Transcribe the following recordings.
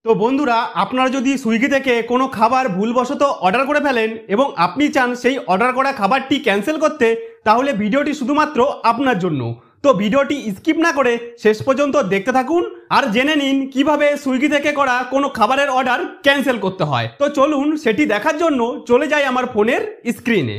তো বন্ধুরা, আপনারা যদি সুইগি থেকে কোনো খাবার ভুলবশত অর্ডার করে ফেলেন এবং আপনি চান সেই অর্ডার করা খাবারটি ক্যান্সেল করতে, তাহলে ভিডিওটি শুধুমাত্র আপনার জন্য। তো ভিডিওটি স্কিপ না করে শেষ পর্যন্ত দেখতে থাকুন আর জেনে নিন কিভাবে সুইগি থেকে করা কোনো খাবারের অর্ডার ক্যান্সেল করতে হয়। তো চলুন সেটি দেখার জন্য চলে যাই আমার ফোনের স্ক্রিনে।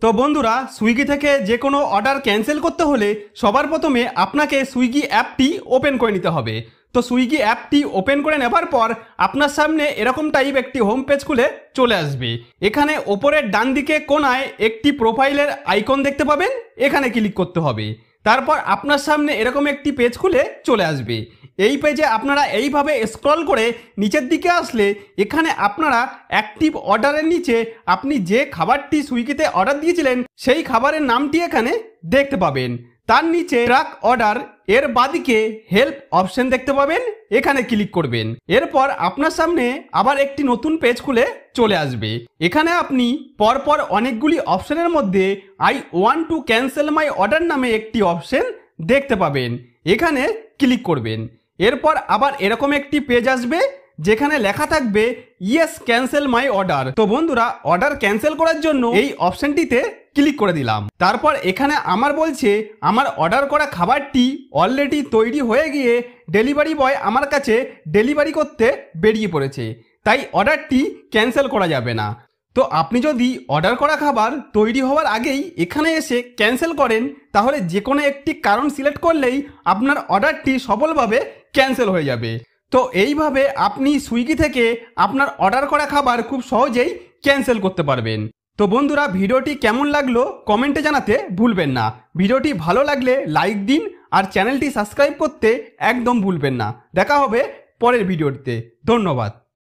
তো বন্ধুরা, সুইগি থেকে যে কোনো অর্ডার ক্যান্সেল করতে হলে সবার প্রথমে আপনাকে সুইগি অ্যাপটি ওপেন করে নিতে হবে। তো সুইগি অ্যাপটি ওপেন করে নেবার পর আপনার সামনে এরকম টাইপ একটি হোম পেজ খুলে চলে আসবে। এখানে ওপরের ডান দিকে কোনায় একটি প্রোফাইলের আইকন দেখতে পাবেন, এখানে ক্লিক করতে হবে। তারপর আপনার সামনে এরকম একটি পেজ খুলে চলে আসবে। এই পেজে আপনারা এইভাবে স্ক্রল করে নিচের দিকে আসলে এখানে আপনারা অ্যাক্টিভ অর্ডারের নিচে আপনি যে খাবারটি সুইগিতে অর্ডার দিয়েছিলেন সেই খাবারের নামটি এখানে দেখতে পাবেন। তার নিচে ট্র্যাক অর্ডার এর বাদিকে হেল্প অপশন দেখতে পাবেন, এখানে ক্লিক করবেন। এরপর আপনার সামনে আবার একটি নতুন পেজ খুলে চলে আসবে। এখানে আপনি পরপর অনেকগুলি অপশনের মধ্যে I want to cancel my order নামে একটি অপশন দেখতে পাবেন, এখানে ক্লিক করবেন। এরপর আবার এরকম একটি পেজ আসবে যেখানে লেখা থাকবে ইয়েস ক্যান্সেল মাই অর্ডার। তো বন্ধুরা, অর্ডার ক্যান্সেল করার জন্য এই অপশনটিতে ক্লিক করে দিলাম। তারপর এখানে আমার বলছে আমার অর্ডার করা খাবারটি অলরেডি তৈরি হয়ে গিয়ে ডেলিভারি বয় আমার কাছে ডেলিভারি করতে বেরিয়ে পড়েছে, তাই অর্ডারটি ক্যান্সেল করা যাবে না। তো আপনি যদি অর্ডার করা খাবার তৈরি হওয়ার আগেই এখানে এসে ক্যান্সেল করেন, তাহলে যে কোনো একটি কারণ সিলেক্ট করলেই আপনার অর্ডারটি সফলভাবে ক্যান্সেল হয়ে যাবে। তো এইভাবে আপনি সুইগি থেকে আপনার অর্ডার করা খাবার খুব সহজেই ক্যান্সেল করতে পারবেন। তো বন্ধুরা, ভিডিওটি কেমন লাগলো কমেন্টে জানাতে ভুলবেন না। ভিডিওটি ভালো লাগলে লাইক দিন আর চ্যানেলটি সাবস্ক্রাইব করতে একদম ভুলবেন না। দেখা হবে পরের ভিডিওটিতে। ধন্যবাদ।